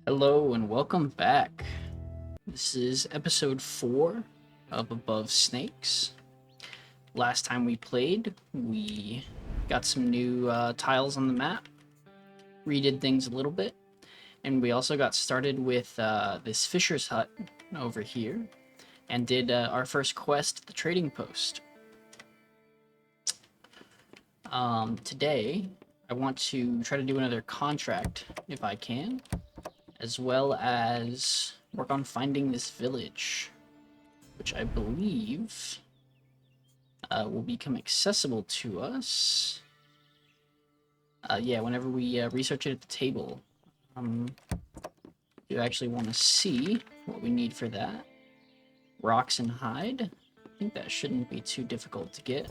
Hello and welcome back. This is episode 4 of Above Snakes. Last time we played, we got some new tiles on the map, redid things a little bit, and we also got started with this fisher's hut over here, and did our first quest at the trading post. Today, I want to try to do another contract if I can, as well as work on finding this village, which I believe will become accessible to us. Yeah, whenever we research it at the table. You actually want to see what we need for that. Rocks and hide. I think that shouldn't be too difficult to get.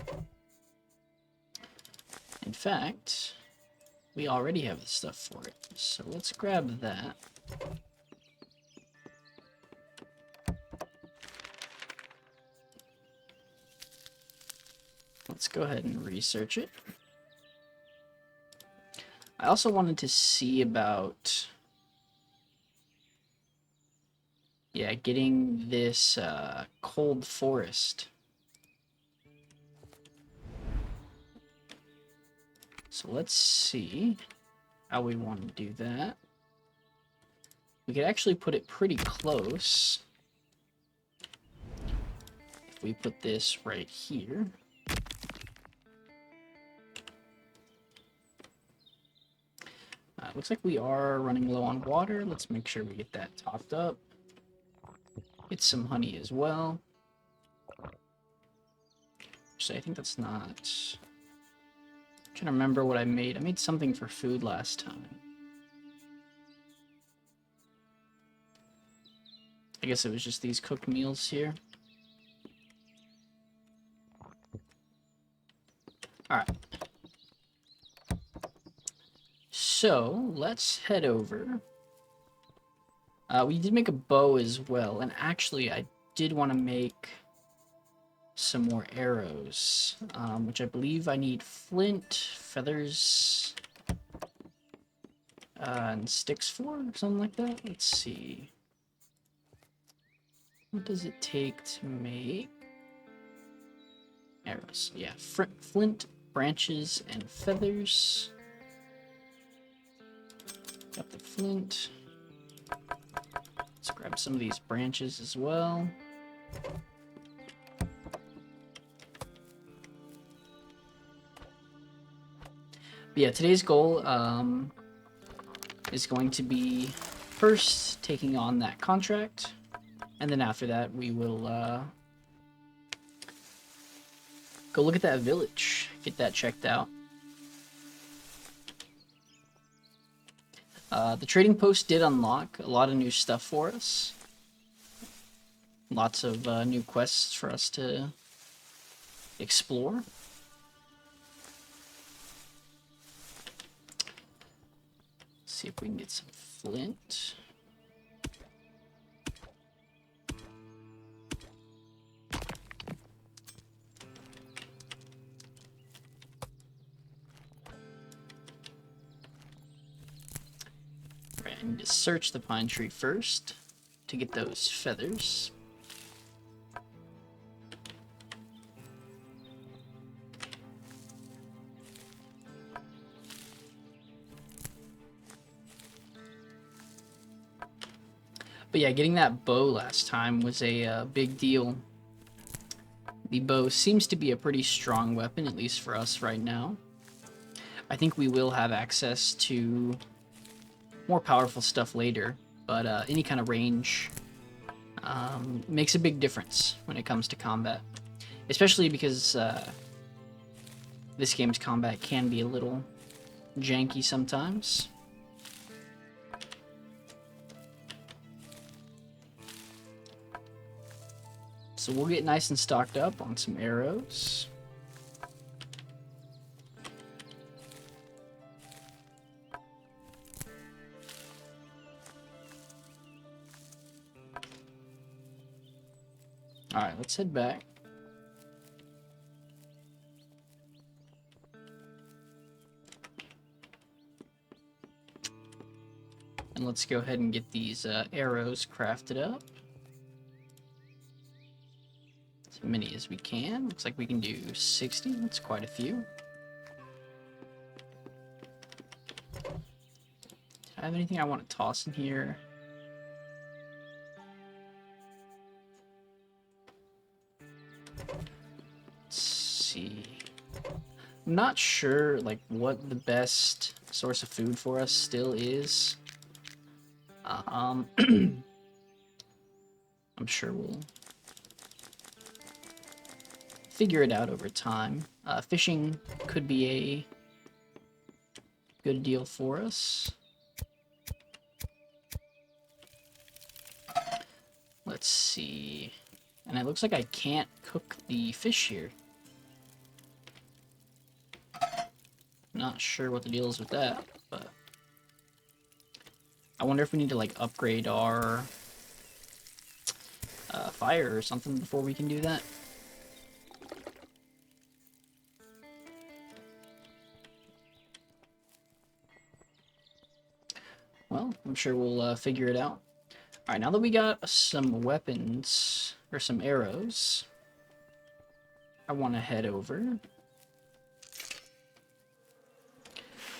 In fact, we already have the stuff for it, so let's grab that. Let's go ahead and research it. I also wanted to see about, getting this cold forest. So let's see how we want to do that. We could actually put it pretty close. If we put this right here. Looks like we are running low on water. Let's make sure we get that topped up. Get some honey as well. So I think that's not... I'm trying to remember what I made. I made something for food last time. I guess it was just these cooked meals here. Alright. So, let's head over. We did make a bow as well, and actually I did want to make some more arrows, which I believe I need flint, feathers, and sticks for, or something like that. Let's see. What does it take to make arrows? Yeah, flint, branches, and feathers. Got the flint. Let's grab some of these branches as well. But yeah, today's goal is going to be first taking on that contract, and then after that we will go look at that village, get that checked out. The trading post did unlock a lot of new stuff for us. Lots of new quests for us to explore. Let's see if we can get some flint. I need to search the pine tree first to get those feathers. But yeah, getting that bow last time was a big deal. The bow seems to be a pretty strong weapon, at least for us right now. I think we will have access to more powerful stuff later, but any kind of range makes a big difference when it comes to combat, especially because this game's combat can be a little janky sometimes. So we'll get nice and stocked up on some arrows. Alright, let's head back. And let's go ahead and get these arrows crafted up. As many as we can. Looks like we can do 60. That's quite a few. Do I have anything I want to toss in here? Let's see. I'm not sure like what the best source of food for us still is. I'm sure we'll figure it out over time. Fishing could be a good deal for us. Let's see. And it looks like I can't cook the fish here. Not sure what the deal is with that, but I wonder if we need to like upgrade our fire or something before we can do that. Well, I'm sure we'll figure it out. Alright, now that we got some weapons, or some arrows, I want to head over.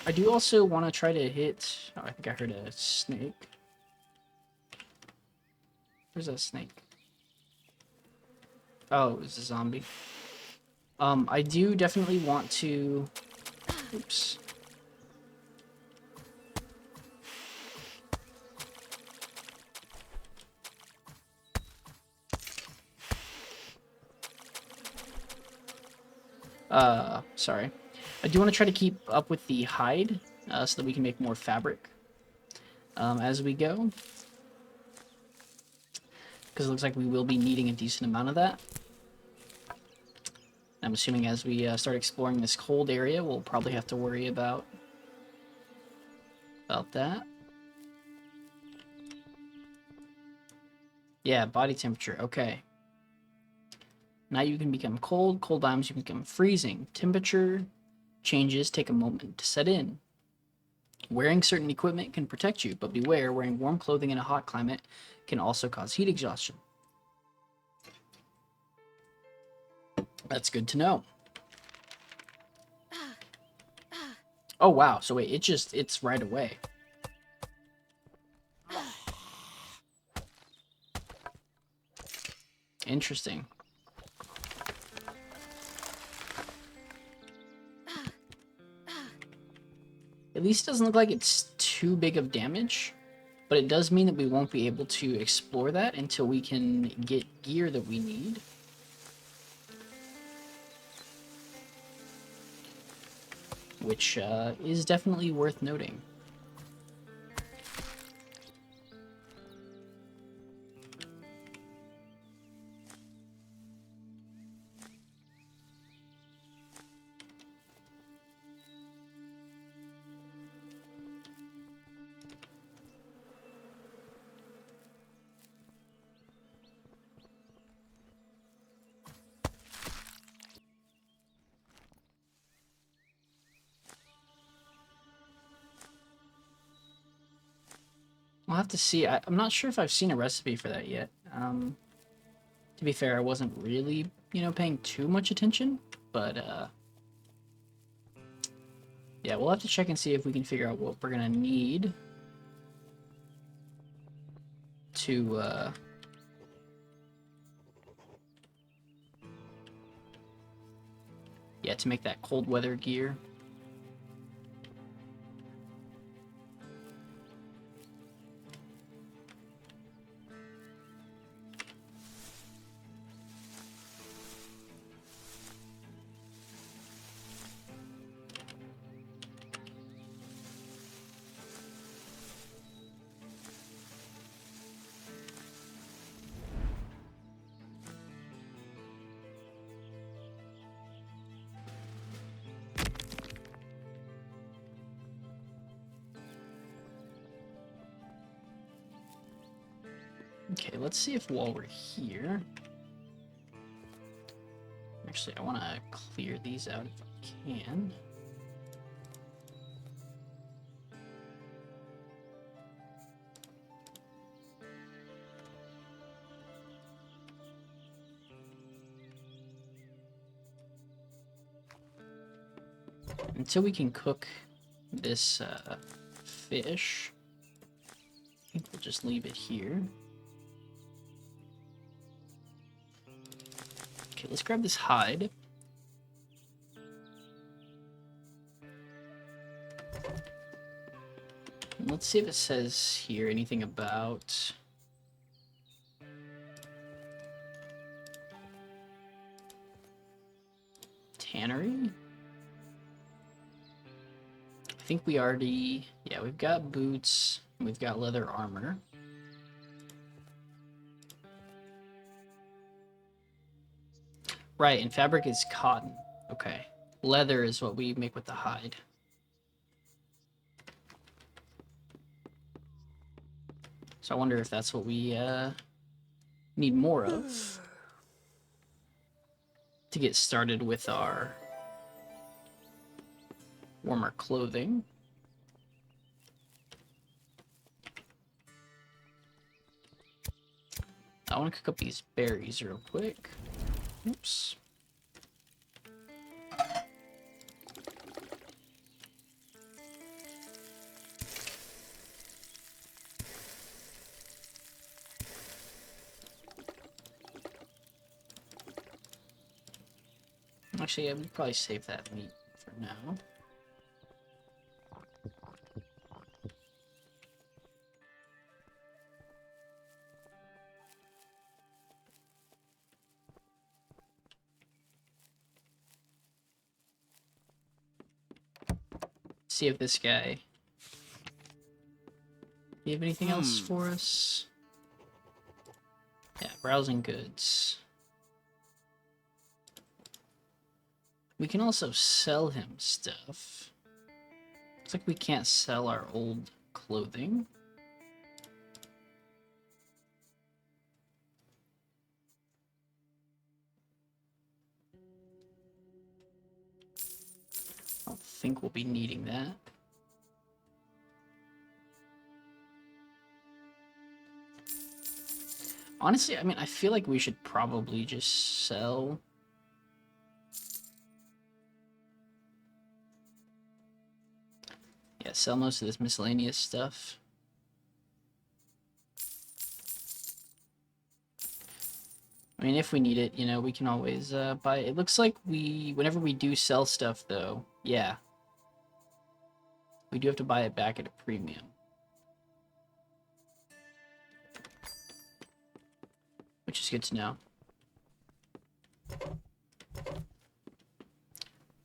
I do also want to try to hit... Oh, I think I heard a snake. Where's that snake? Oh, it was a zombie. I do definitely want to... Oops. Sorry. I do want to try to keep up with the hide, so that we can make more fabric, as we go. Because it looks like we will be needing a decent amount of that. I'm assuming as we start exploring this cold area, we'll probably have to worry about that. Yeah, body temperature. Okay. Now you can become cold. Cold biomes, you become freezing. Temperature changes take a moment to set in. Wearing certain equipment can protect you, but beware, wearing warm clothing in a hot climate can also cause heat exhaustion. That's good to know. Oh, wow. So wait, it's right away. Interesting. At least it doesn't look like it's too big of damage, but it does mean that we won't be able to explore that until we can get gear that we need. Which is definitely worth noting. I'll have to see. I'm not sure if I've seen a recipe for that yet. To be fair, I wasn't really, paying too much attention, but yeah, we'll have to check and see if we can figure out what we're gonna need to yeah, to make that cold weather gear. Okay, let's see if while we're here... Actually, I want to clear these out if I can. Until we can cook this fish, I think we'll just leave it here. Okay, let's grab this hide. And let's see if it says here anything about tannery. I think we already, yeah, we've got boots, and we've got leather armor. Right, and fabric is cotton. Okay. Leather is what we make with the hide. So I wonder if that's what we need more of to get started with our warmer clothing. I want to cook up these berries real quick. Oops. Actually, I would probably save that meat for now. See if this guy... Do you have anything else for us? Yeah, browsing goods. We can also sell him stuff. Looks like we can't sell our old clothing. I don't think we'll be needing that. Honestly, I mean, I feel like we should probably just sell... Yeah, sell most of this miscellaneous stuff. I mean, if we need it, you know, we can always buy it. It looks like whenever we do sell stuff, though, yeah, we do have to buy it back at a premium. Which is good to know.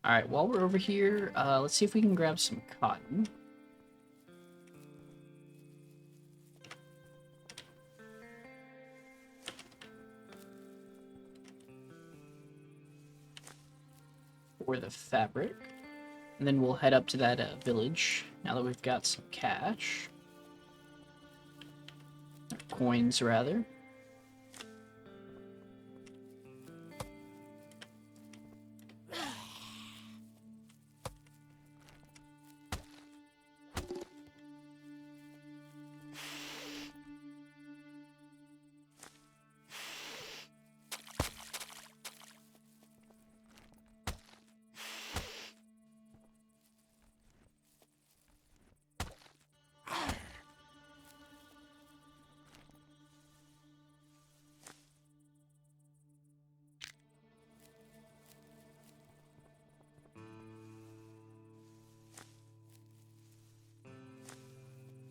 Alright, while we're over here, let's see if we can grab some cotton. Or the fabric. And then we'll head up to that village, now that we've got some cash. Or coins, rather.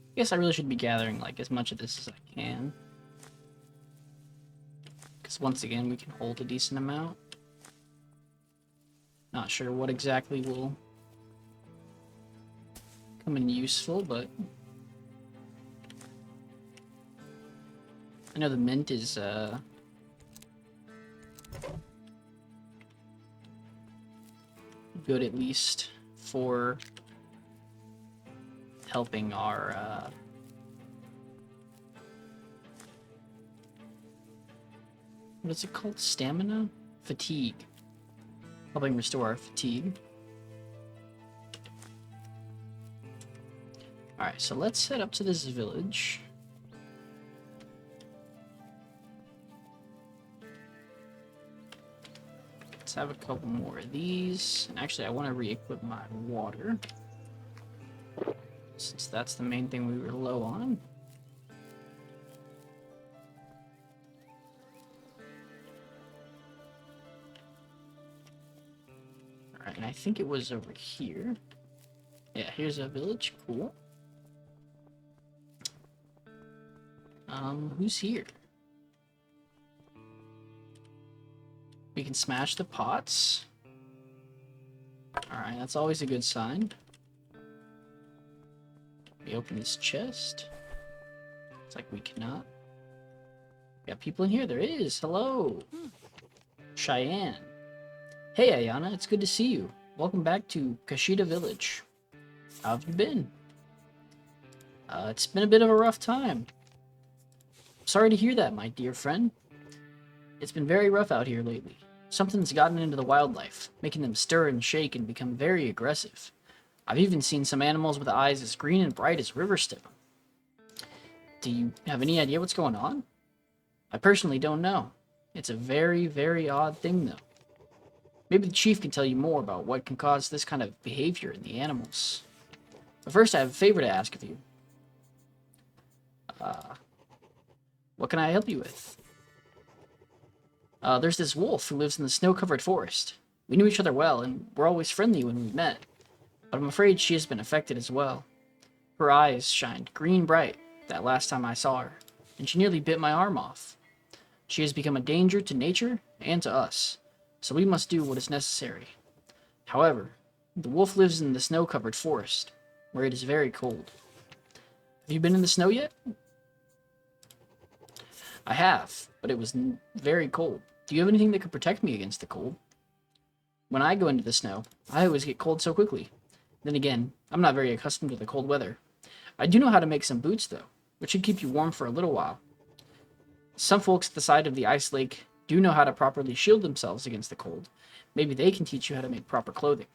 I guess I really should be gathering like as much of this as I can. Because once again, we can hold a decent amount. Not sure what exactly will come in useful, but... I know the mint is, good at least for helping our, what is it called? Stamina? Fatigue. Helping restore our fatigue. Alright, so let's head up to this village. Let's have a couple more of these. And actually, I want to re-equip my water, since that's the main thing we were low on. Alright, and I think it was over here. Yeah, here's a village. Cool. Who's here? We can smash the pots. Alright, that's always a good sign. We open this chest. It's like we cannot. We got people in here. There is. Hello. Cheyenne. Hey, Ayana. It's good to see you. Welcome back to Kashida Village. How have you been? It's been a bit of a rough time. Sorry to hear that, my dear friend. It's been very rough out here lately. Something's gotten into the wildlife, making them stir and shake and become very aggressive. I've even seen some animals with eyes as green and bright as river stone. Do you have any idea what's going on? I personally don't know. It's a very, very odd thing, though. Maybe the chief can tell you more about what can cause this kind of behavior in the animals. But first, I have a favor to ask of you. What can I help you with? There's this wolf who lives in the snow-covered forest. We knew each other well, and were always friendly when we met. But I'm afraid she has been affected as well. Her eyes shined green bright that last time I saw her, and she nearly bit my arm off. She has become a danger to nature and to us, so we must do what is necessary. However, the wolf lives in the snow-covered forest, where it is very cold. Have you been in the snow yet? I have, but it was very cold. Do you have anything that could protect me against the cold? When I go into the snow, I always get cold so quickly. Then again, I'm not very accustomed to the cold weather. I do know how to make some boots, though, which should keep you warm for a little while. Some folks at the side of the ice lake do know how to properly shield themselves against the cold. Maybe they can teach you how to make proper clothing.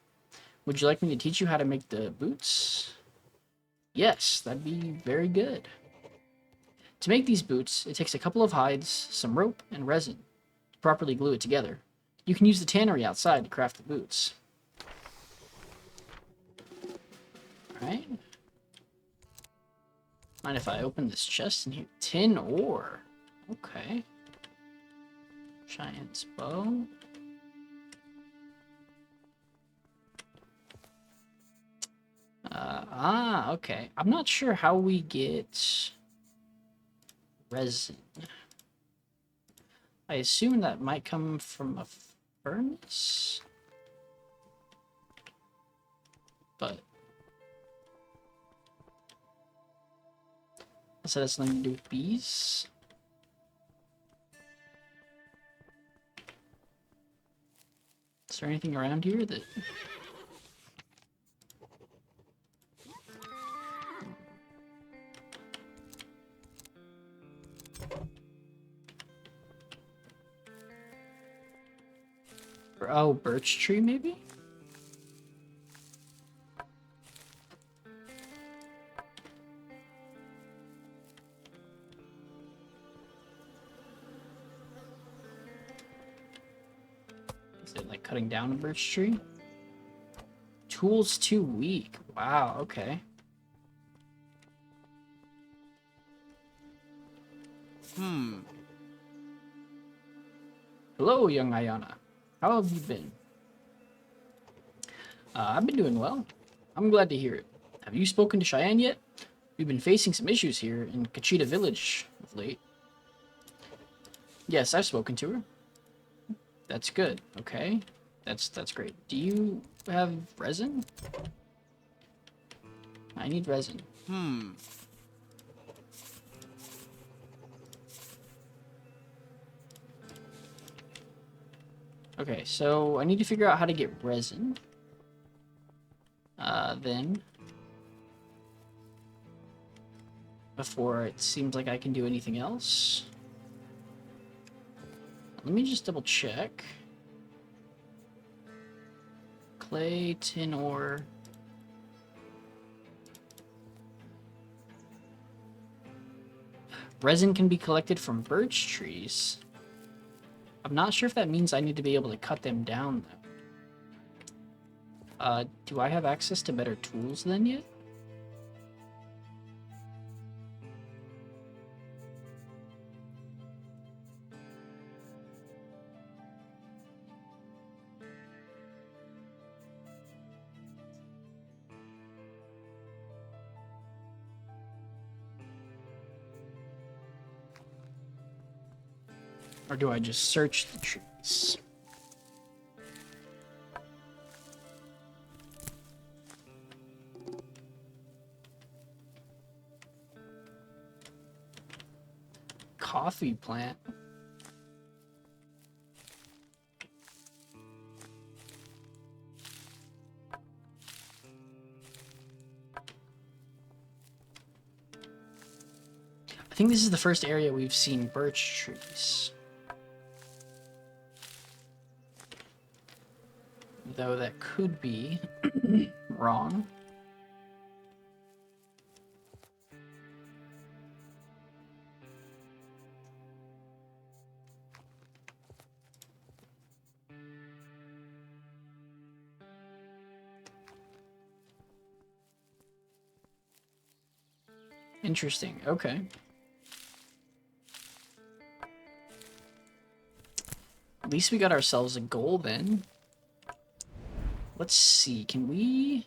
Would you like me to teach you how to make the boots? Yes, that'd be very good. To make these boots, it takes a couple of hides, some rope, and resin to properly glue it together. You can use the tannery outside to craft the boots. Alright. Mind if I open this chest in here? Tin ore. Okay. Giant's bow. Okay. I'm not sure how we get resin. I assume that might come from a furnace? But so that's something to do with bees. Is there anything around here that... Oh, birch tree, maybe? Is it like cutting down a birch tree? Tool's too weak. Wow, okay. Hello, young Ayana. How have you been? I've been doing well. I'm glad to hear it. Have you spoken to Cheyenne yet? We've been facing some issues here in Kachita Village of late. Yes, I've spoken to her. That's good. Okay. That's great. Do you have resin? I need resin. Okay, so I need to figure out how to get resin. Then, before it seems like I can do anything else. Let me just double check. Clay, tin ore. Resin can be collected from birch trees. I'm not sure if that means I need to be able to cut them down, though. Do I have access to better tools then yet? Or do I just search the trees? Coffee plant. I think this is the first area we've seen birch trees. Though that could be wrong. Interesting. Okay. At least we got ourselves a goal then. Let's see. Can we...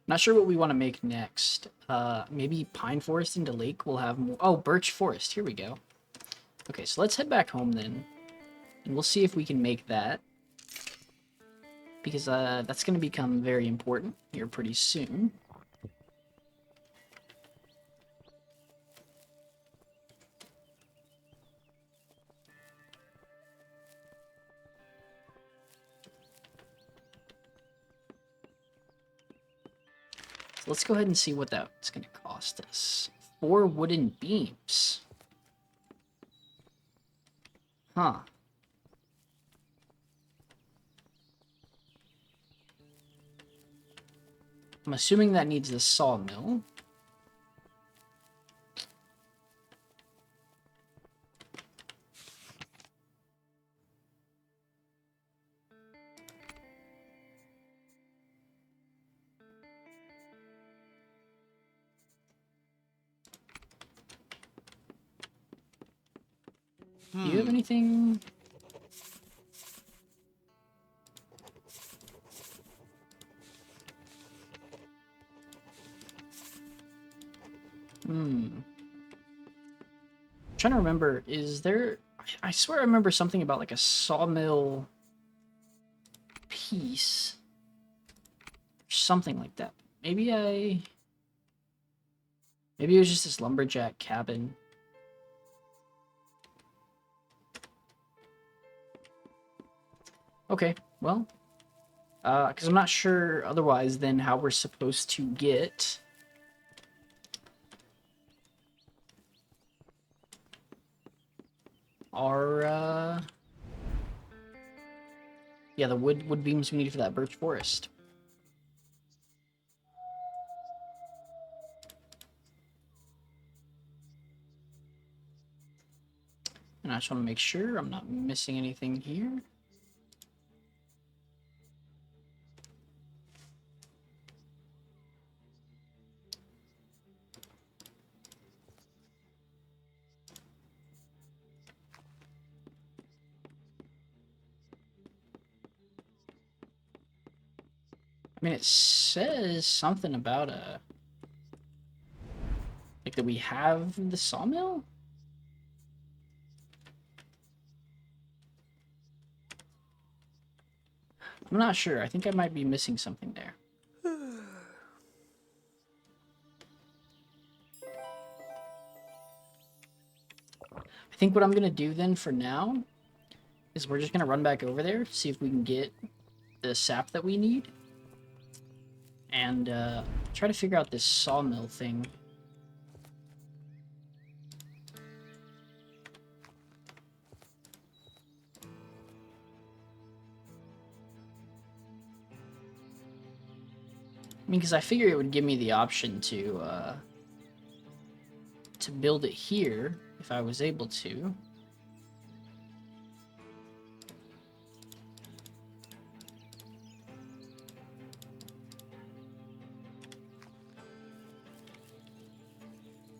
Not sure what we want to make next. Maybe pine forest into lake will have more... Oh, birch forest. Here we go. Okay, so let's head back home then. And we'll see if we can make that. Because that's going to become very important here pretty soon. So let's go ahead and see what that's going to cost us. 4 wooden beams. Huh. I'm assuming that needs the sawmill. Do you have anything? Trying to remember, is there... I swear I remember something about like a sawmill piece. Something like that. Maybe it was just this lumberjack cabin. Okay, well, because I'm not sure otherwise then how we're supposed to get our, yeah, the wood beams we need for that birch forest. And I just want to make sure I'm not missing anything here. I mean, it says something about like that we have the sawmill? I'm not sure. I think I might be missing something there. I think what I'm going to do then for now is we're just going to run back over there, see if we can get the sap that we need. And try to figure out this sawmill thing. I mean, because I figure it would give me the option to build it here if I was able to.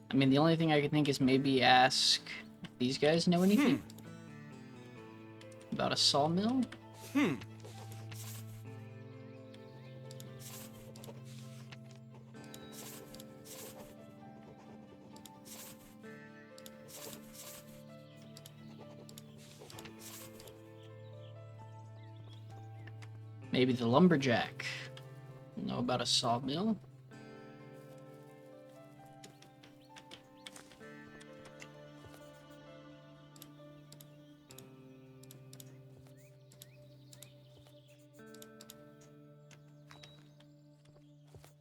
I mean, the only thing I could think is maybe ask if these guys know anything about a sawmill. Maybe the lumberjack will know about a sawmill.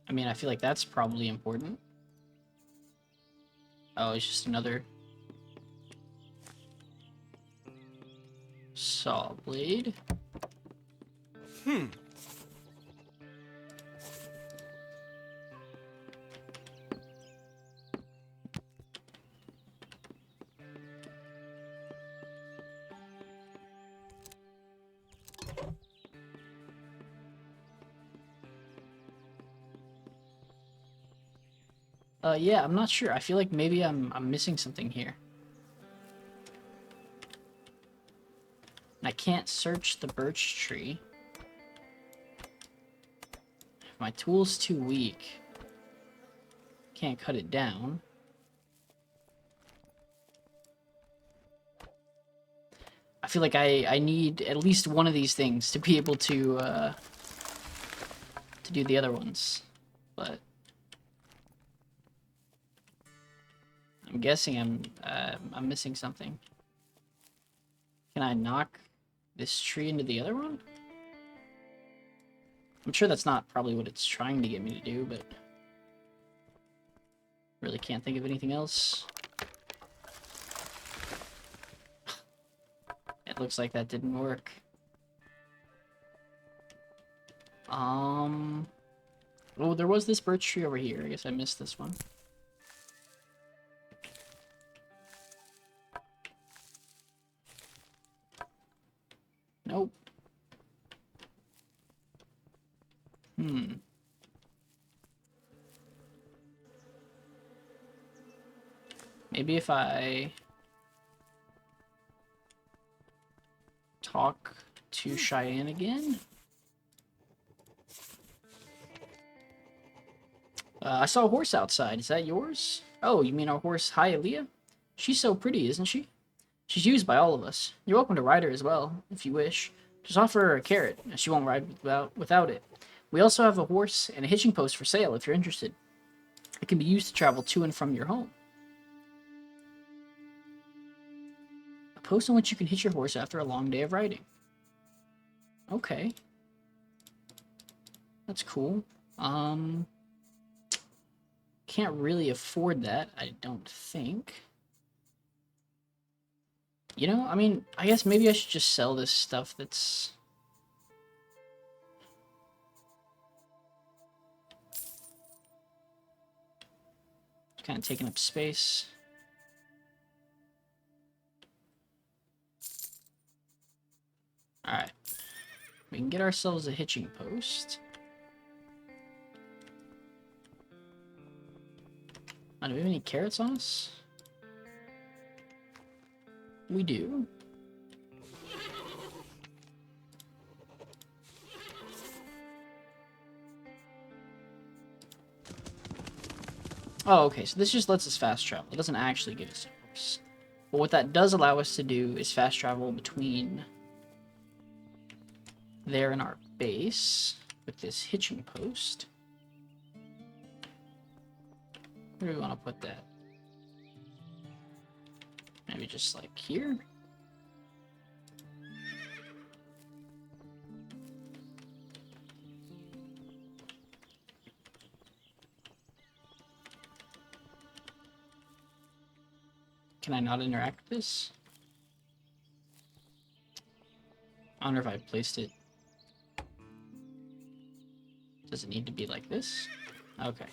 I mean, I feel like that's probably important. Oh, it's just another saw blade. Yeah, I'm not sure. I feel like maybe I'm missing something here. I can't search the birch tree. My tool's too weak. Can't cut it down. I feel like I need at least one of these things to be able to do the other ones. But I'm guessing I'm missing something. Can I knock this tree into the other one? I'm sure that's not probably what it's trying to get me to do, but really can't think of anything else. It looks like that didn't work. Oh, there was this birch tree over here. I guess I missed this one. Nope. Maybe if I talk to Cheyenne again. I saw a horse outside. Is that yours? Oh, you mean our horse Hialeah? She's so pretty, isn't she? She's used by all of us. You're welcome to ride her as well, if you wish. Just offer her a carrot, and she won't ride without it. We also have a horse and a hitching post for sale if you're interested. It can be used to travel to and from your home. A post on which you can hitch your horse after a long day of riding. Okay. That's cool. Can't really afford that, I don't think. You know, I mean, I guess maybe I should just sell this stuff that's... kind of taking up space. Alright. We can get ourselves a hitching post. Oh, do we have any carrots on us? We do. Oh, okay, so this just lets us fast travel. It doesn't actually give us a horse. But what that does allow us to do is fast travel between there and our base with this hitching post. Where do we want to put that? Maybe just like here? Can I not interact with this? I wonder if I placed it. Does it need to be like this? Okay.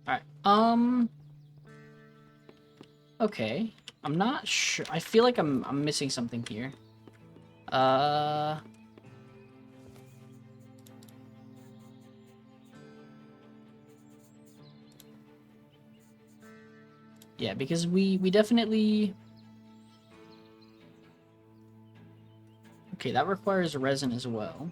Alright, okay. I'm not sure. I feel like I'm missing something here. Yeah, because we definitely... Okay, that requires resin as well.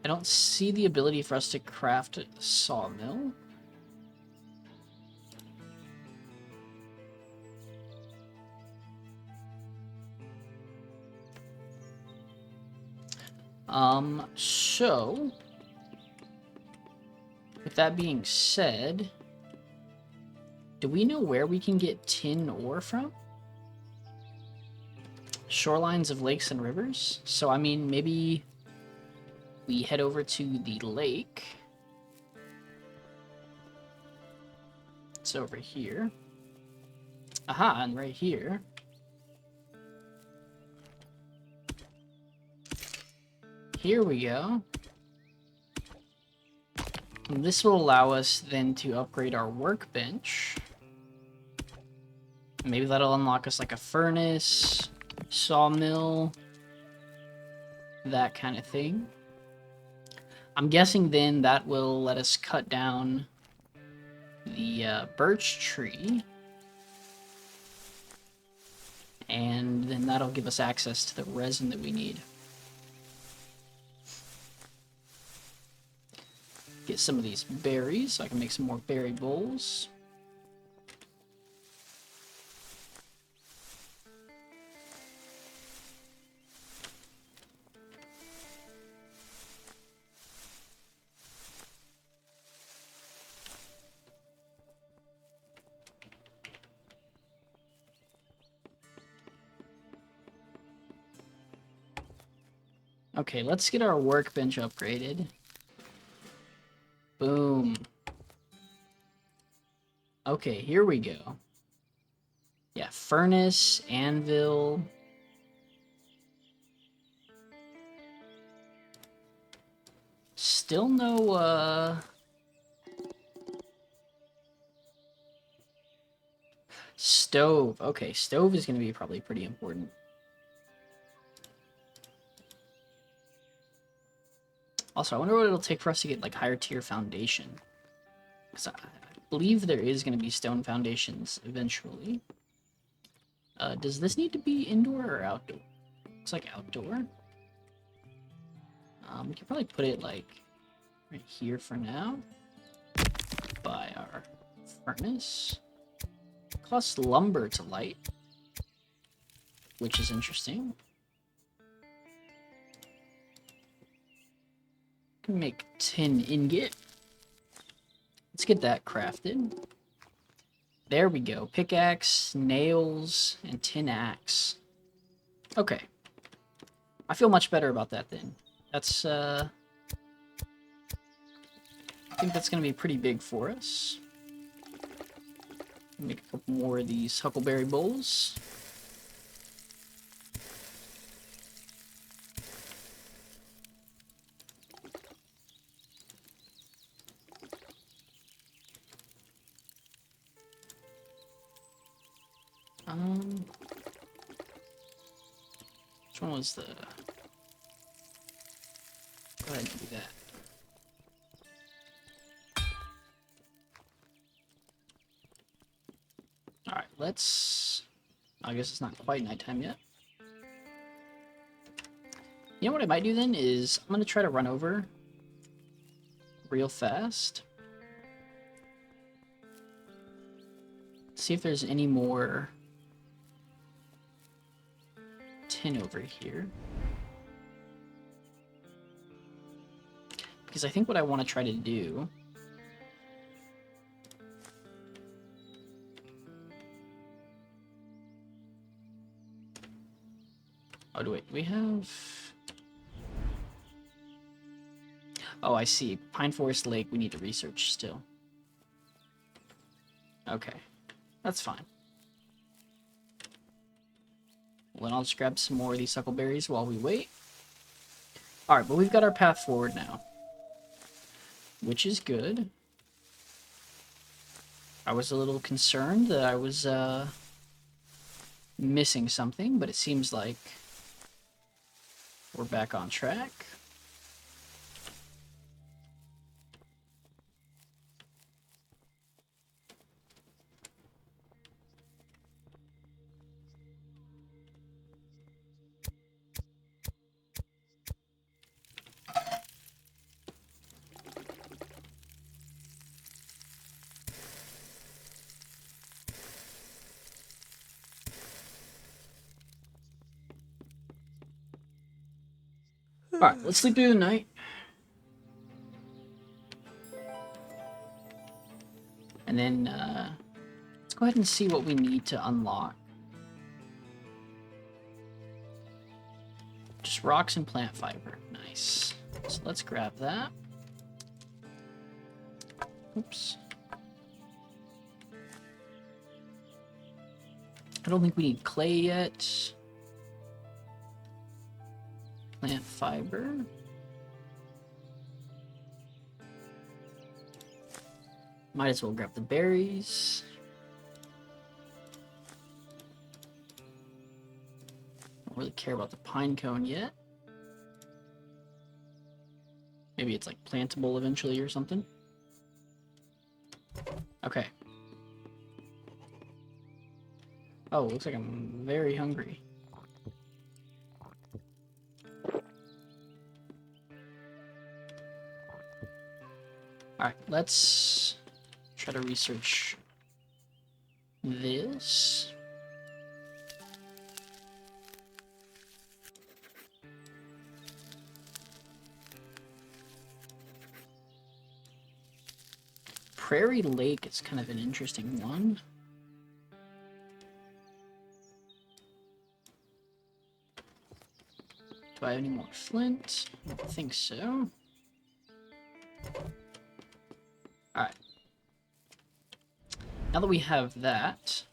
I don't see the ability for us to craft a sawmill. So... With that being said... Do we know where we can get tin ore from? Shorelines of lakes and rivers? So, I mean, maybe... We head over to the lake. It's over here. Aha, and right here. Here we go. And this will allow us then to upgrade our workbench. Maybe that'll unlock us like a furnace, sawmill, that kind of thing. I'm guessing then that will let us cut down the birch tree. And then that'll give us access to the resin that we need. Get some of these berries so I can make some more berry bowls. Okay, let's get our workbench upgraded. Boom. Okay, here we go. Yeah, furnace, anvil. Still no, stove. Okay, stove is going to be probably pretty important. Also, I wonder what it'll take for us to get, like, higher tier foundation. Because I believe there is going to be stone foundations eventually. Does this need to be indoor or outdoor? Looks like outdoor. We could probably put it, like, right here for now. By our furnace. Costs lumber to light, which is interesting. Can make tin ingot. Let's get that crafted. There we go. Pickaxe, nails, and tin axe. Okay. I feel much better about that then. That's, I think that's going to be pretty big for us. Make a couple more of these huckleberry bowls. Which one was the... Go ahead and do that. Alright, let's... I guess it's not quite nighttime yet. You know what I might do then is I'm going to try to run over real fast. See if there's any more tin over here. Because I think what I want to try to do... Oh, wait, we have... Oh, I see. Pine Forest Lake we need to research still. Okay. That's fine. Well, then I'll just grab some more of these suckleberries while we wait. Alright, but we've got our path forward now, which is good. I was a little concerned that I was missing something, but it seems like we're back on track. Alright, let's sleep through the night. And then, let's go ahead and see what we need to unlock. Just rocks and plant fiber. Nice. So let's grab that. Oops. I don't think we need clay yet. Plant fiber. Might as well grab the berries. Don't really care about the pine cone yet. Maybe it's like plantable eventually or something. Okay. Oh, looks like I'm very hungry. Alright, let's try to research this. Prairie Lake is kind of an interesting one. Do I have any more flint? I don't think so. Alright. Now that we have that,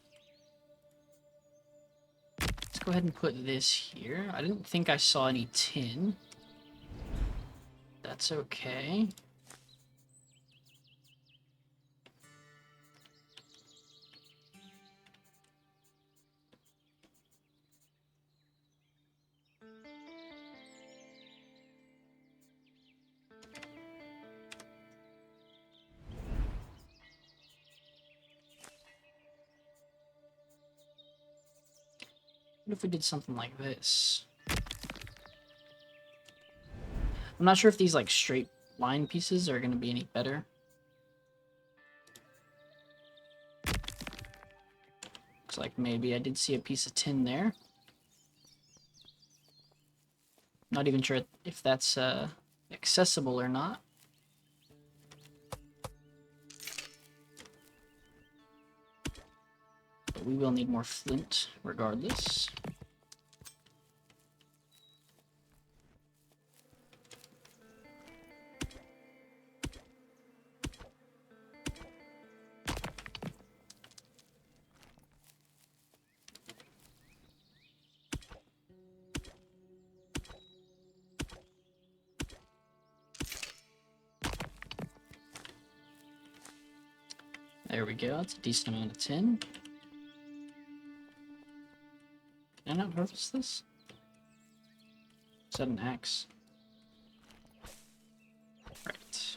let's go ahead and put this here. I didn't think I saw any tin. That's okay. What if we did something like this? I'm not sure if these like straight line pieces are going to be any better. Looks like maybe I did see a piece of tin there. Not even sure if that's accessible or not. But we will need more flint regardless. There we go, that's a decent amount of tin. Can I not harvest this? Is that an axe? Right.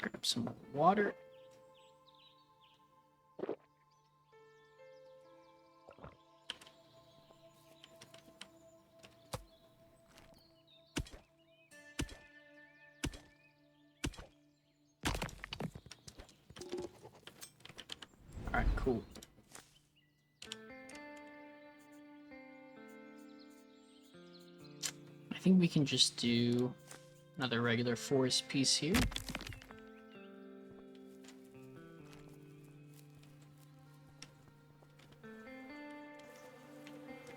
Grab some more water. Alright, cool. I think we can just do another regular forest piece here.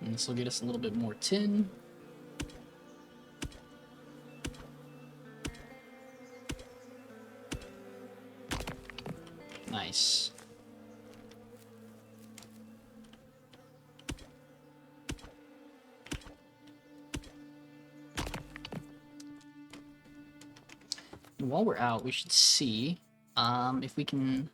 And this will get us a little bit more tin. Nice. And while we're out, we should see if we can...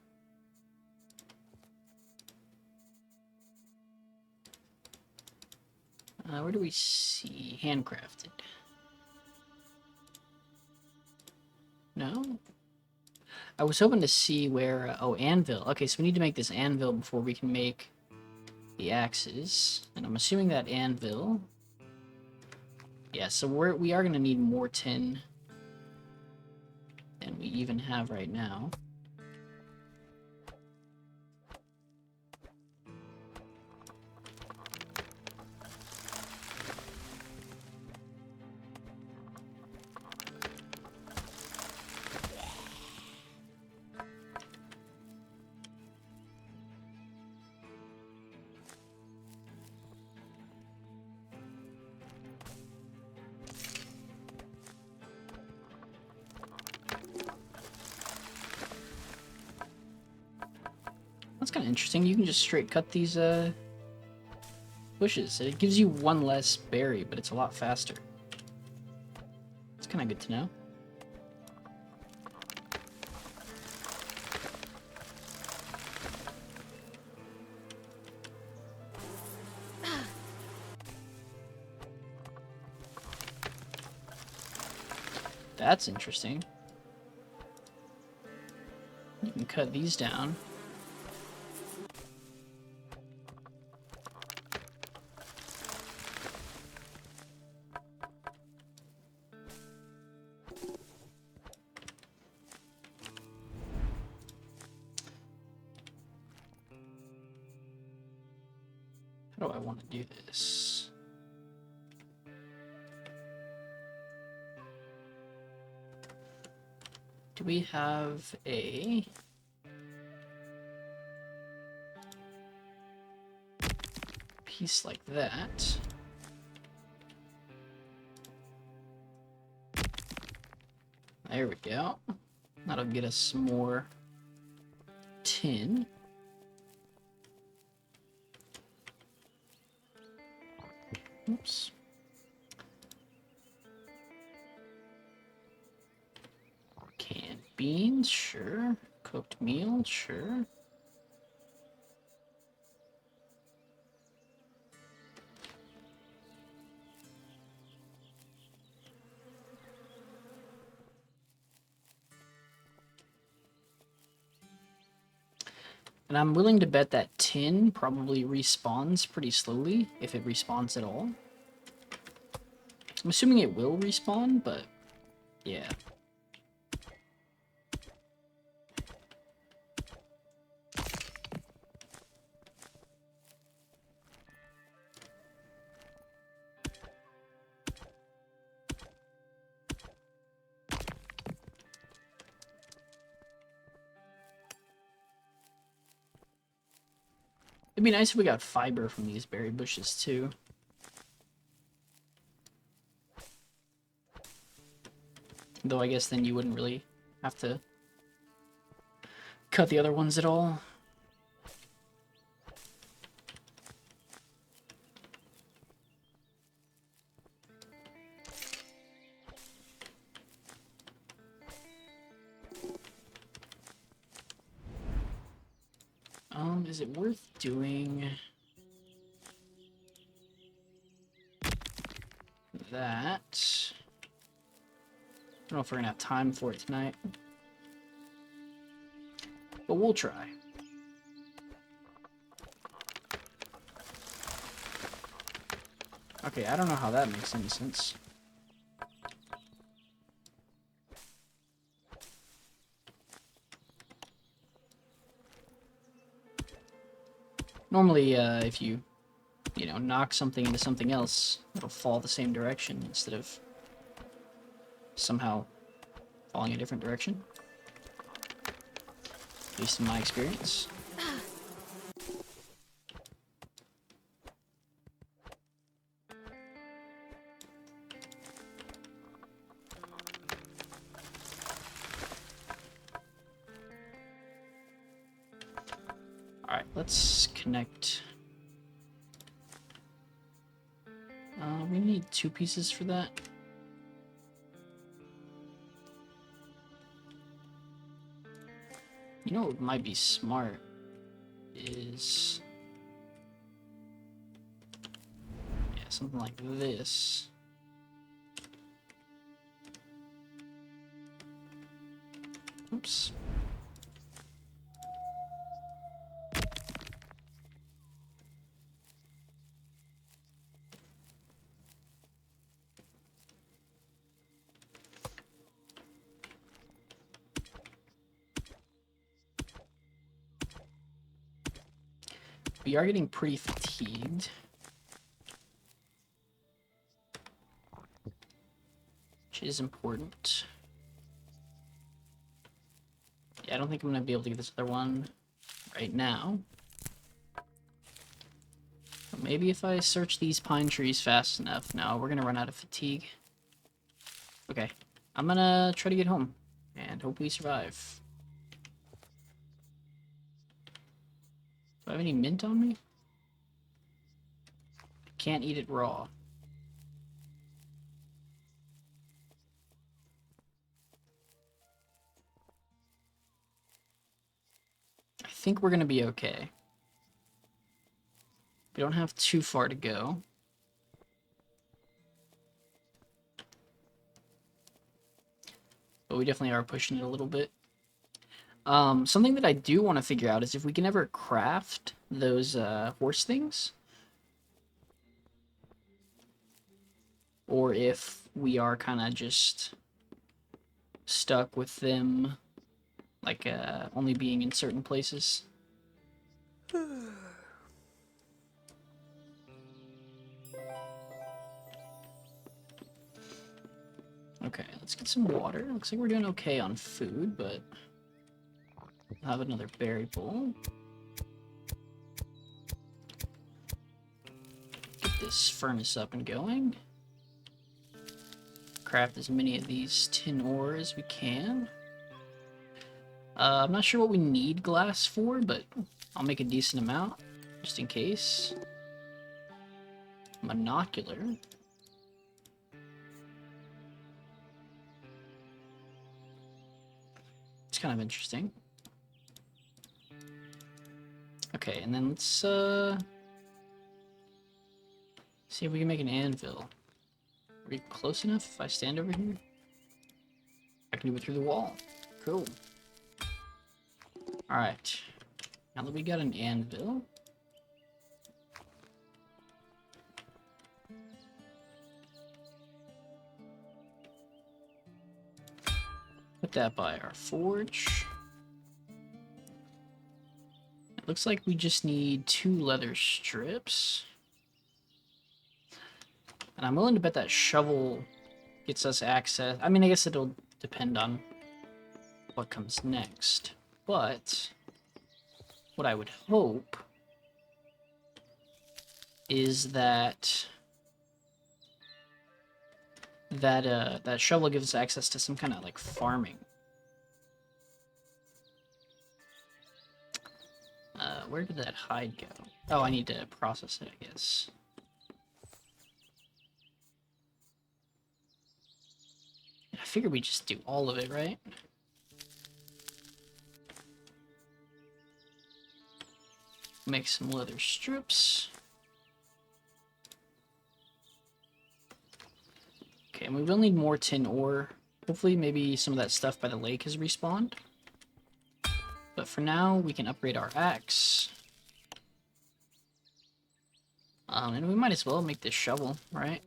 where do we see handcrafted? No? I was hoping to see where... oh, anvil. Okay, so we need to make this anvil before we can make the axes. And I'm assuming that anvil... yeah, so we are going to need more tin than we even have right now. That's kind of interesting. You can just straight cut these bushes. It gives you one less berry, but it's a lot faster. It's kind of good to know. That's interesting. You can cut these down. How do I want to do this? Do we have a... piece like that? There we go. That'll get us some more tin. Oops. Canned beans, sure. Cooked meal, sure. And I'm willing to bet that tin probably respawns pretty slowly, if it respawns at all. I'm assuming it will respawn, but yeah. It'd be nice if we got fiber from these berry bushes too. Though I guess then you wouldn't really have to cut the other ones at all. Is it worth doing that? I don't know if we're gonna have time for it tonight, but we'll try. Okay, I don't know how that makes any sense. Normally, if you know, knock something into something else, it'll fall the same direction instead of somehow falling a different direction. At least in my experience. Alright, let's connect. We need 2 pieces for that. You know what might be smart is... yeah, something like this. Oops. We are getting pretty fatigued. Which is important. Yeah, I don't think I'm going to be able to get this other one right now. But maybe if I search these pine trees fast enough. No, we're going to run out of fatigue. Okay, I'm going to try to get home and hope we survive. Do I have any mint on me? Can't eat it raw. I think we're going to be okay. We don't have too far to go. But we definitely are pushing it a little bit. Something that I do want to figure out is if we can ever craft those horse things. Or if we are kind of just stuck with them, like only being in certain places. Okay, let's get some water. Looks like we're doing okay on food, but I'll have another berry bowl. Get this furnace up and going. Craft as many of these tin ore as we can. I'm not sure what we need glass for, but I'll make a decent amount, just in case. Monocular. It's kind of interesting. Okay, and then let's see if we can make an anvil. Are we close enough if I stand over here? I can do it through the wall. Cool. Alright. Now that we got an anvil, put that by our forge. It looks like we just need 2 leather strips. And I'm willing to bet that shovel gets us access. I mean, I guess it'll depend on what comes next. But what I would hope is that that shovel gives us access to some kind of like farming. Where did that hide go? Oh, I need to process it, I guess. I figured we just do all of it, right? Make some leather strips. Okay, and we will need more tin ore. Hopefully, maybe some of that stuff by the lake has respawned. But for now, we can upgrade our axe. And we might as well make this shovel, right?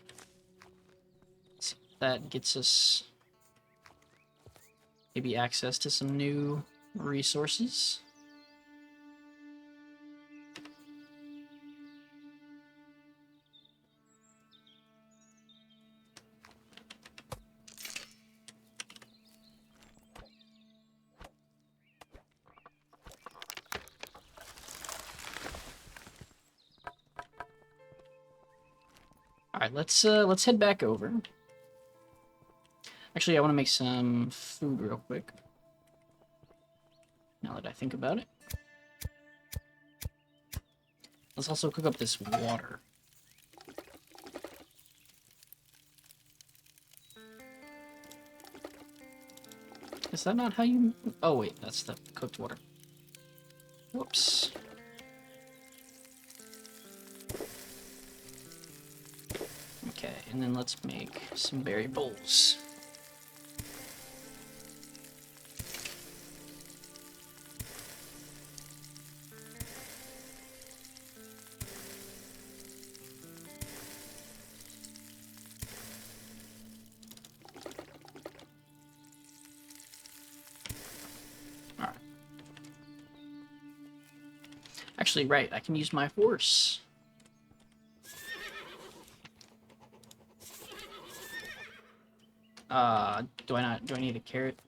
See if that gets us maybe access to some new resources. Alright, let's head back over. Actually, I want to make some food real quick. Now that I think about it. Let's also cook up this water. Is that not how you... Oh, wait, that's the cooked water. Whoops. Okay, and then let's make some berry bowls. Alright. Actually, right, I can use my horse. Do I need a carrot?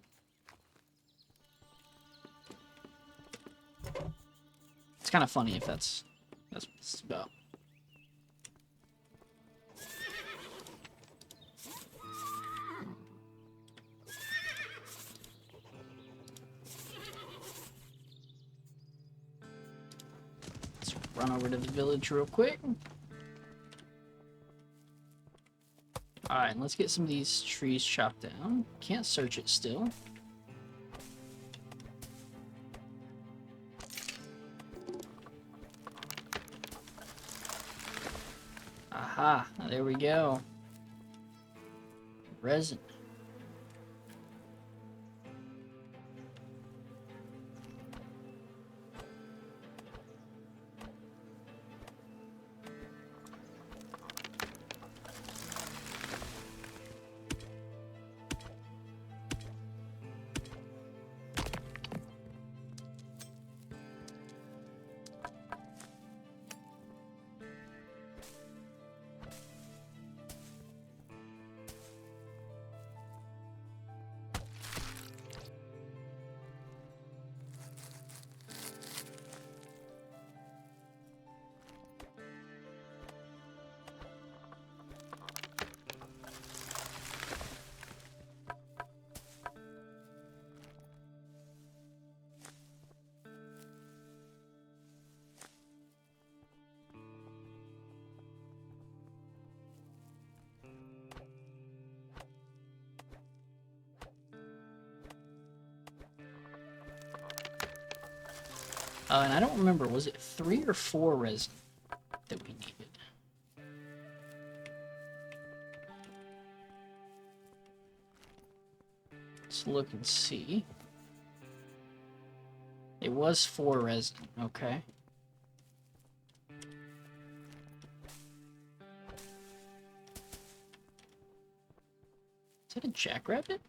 It's kind of funny if that's what it's about. Let's run over to the village real quick. Alright, and let's get some of these trees chopped down. Can't search it still. Aha, there we go. Resin. And I don't remember, was it 3 or 4 resin that we needed? Let's look and see. It was 4 resin, okay. Is that a jackrabbit?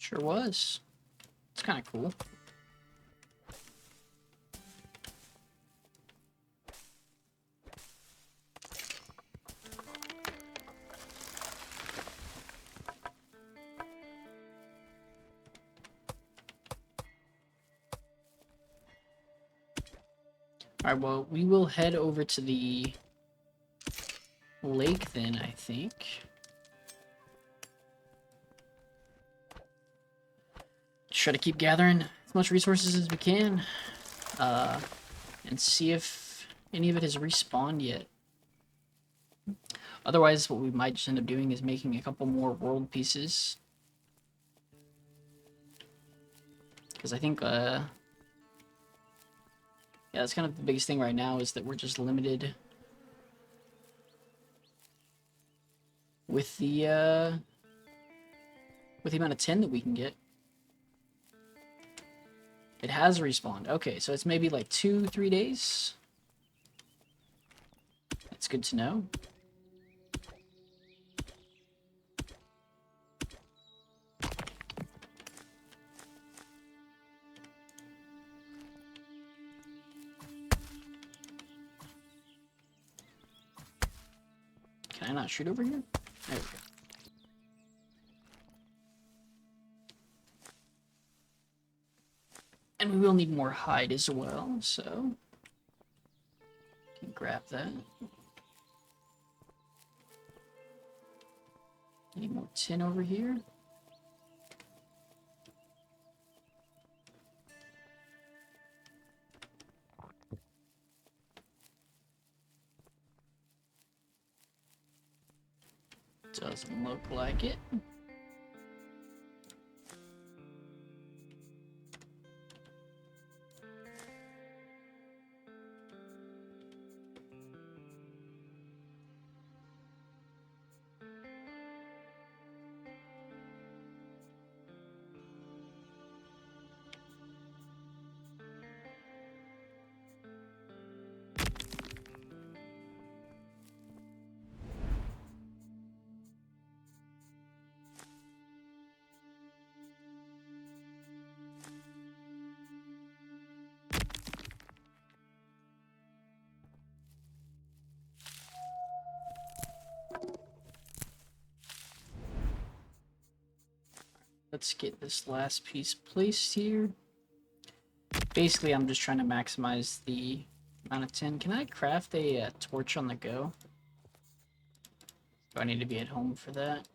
Sure was. It's kind of cool. Alright, well, we will head over to the lake then, I think. Try to keep gathering as much resources as we can. And see if any of it has respawned yet. Otherwise, what we might just end up doing is making a couple more world pieces. Because I think, yeah, that's kind of the biggest thing right now, is that we're just limited with the amount of tin that we can get. It has respawned. Okay, so it's maybe like 2-3 days. That's good to know. Can I not shoot over here? There we go. And we will need more hide as well, so can grab that. Any more tin over here? Doesn't look like it. Let's get this last piece placed here. Basically, I'm just trying to maximize the amount of tin. Can I craft a torch on the go? Do I need to be at home for that?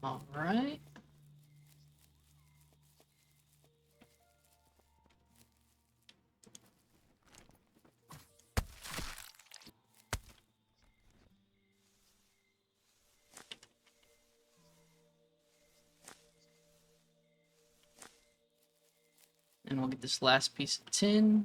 All right. And we'll get this last piece of tin.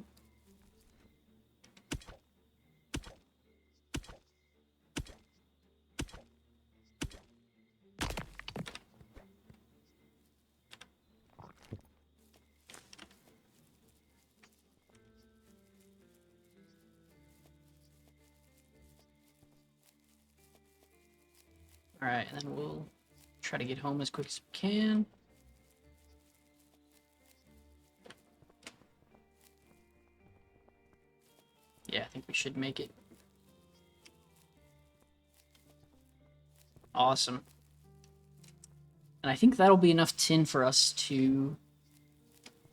All right, and then we'll try to get home as quick as we can. Yeah, I think we should make it. Awesome. And I think that'll be enough tin for us to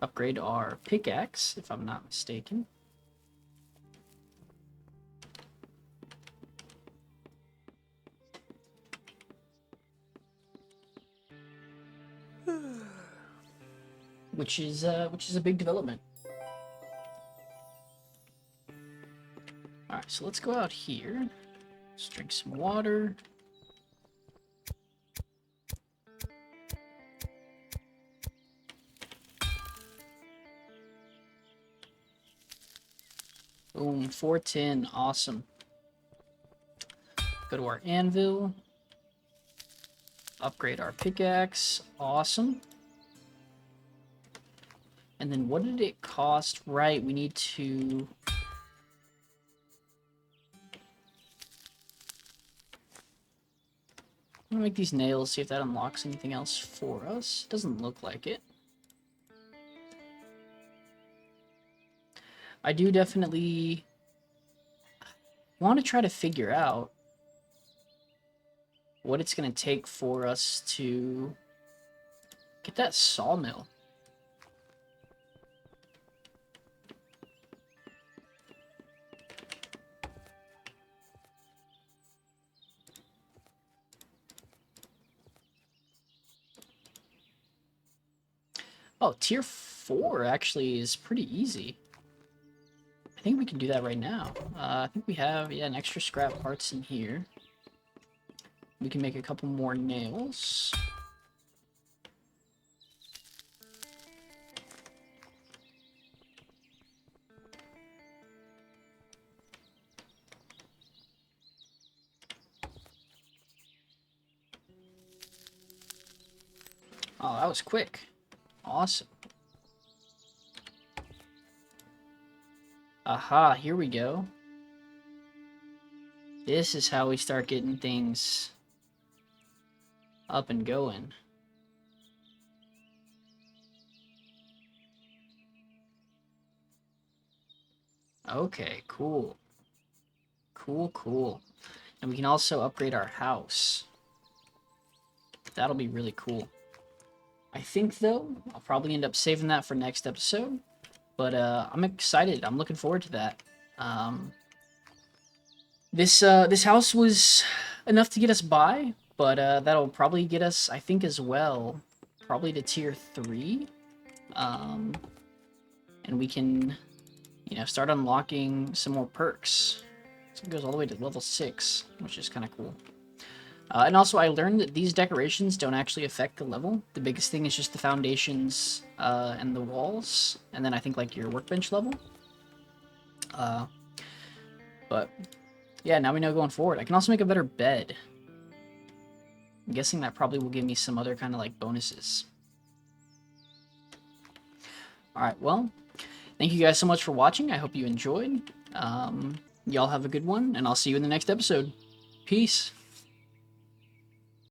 upgrade our pickaxe, if I'm not mistaken. Which is a big development. All right, so let's go out here. Let's drink some water. Boom, 410, awesome. Go to our anvil. Upgrade our pickaxe, awesome. And then what did it cost? Right, we need to... I'm gonna make these nails, see if that unlocks anything else for us. Doesn't look like it. I do definitely want to try to figure out what it's going to take for us to get that sawmill. Oh, tier 4 actually is pretty easy. I think we can do that right now. I think we have, yeah, an extra scrap parts in here. We can make a couple more nails. Oh, that was quick. Awesome. Aha, here we go. This is how we start getting things up and going. Okay, cool. Cool. And we can also upgrade our house. That'll be really cool. I think, though, I'll probably end up saving that for next episode. But I'm excited. I'm looking forward to that. This house was enough to get us by, but that'll probably get us, I think, as well, probably to tier 3. And we can, start unlocking some more perks. So it goes all the way to level 6, which is kind of cool. And also, I learned that these decorations don't actually affect the level. The biggest thing is just the foundations and the walls, and then I think like your workbench level. But yeah, now we know going forward. I can also make a better bed. I'm guessing that probably will give me some other kind of like bonuses. Alright, well, thank you guys so much for watching. I hope you enjoyed. Y'all have a good one, and I'll see you in the next episode. Peace.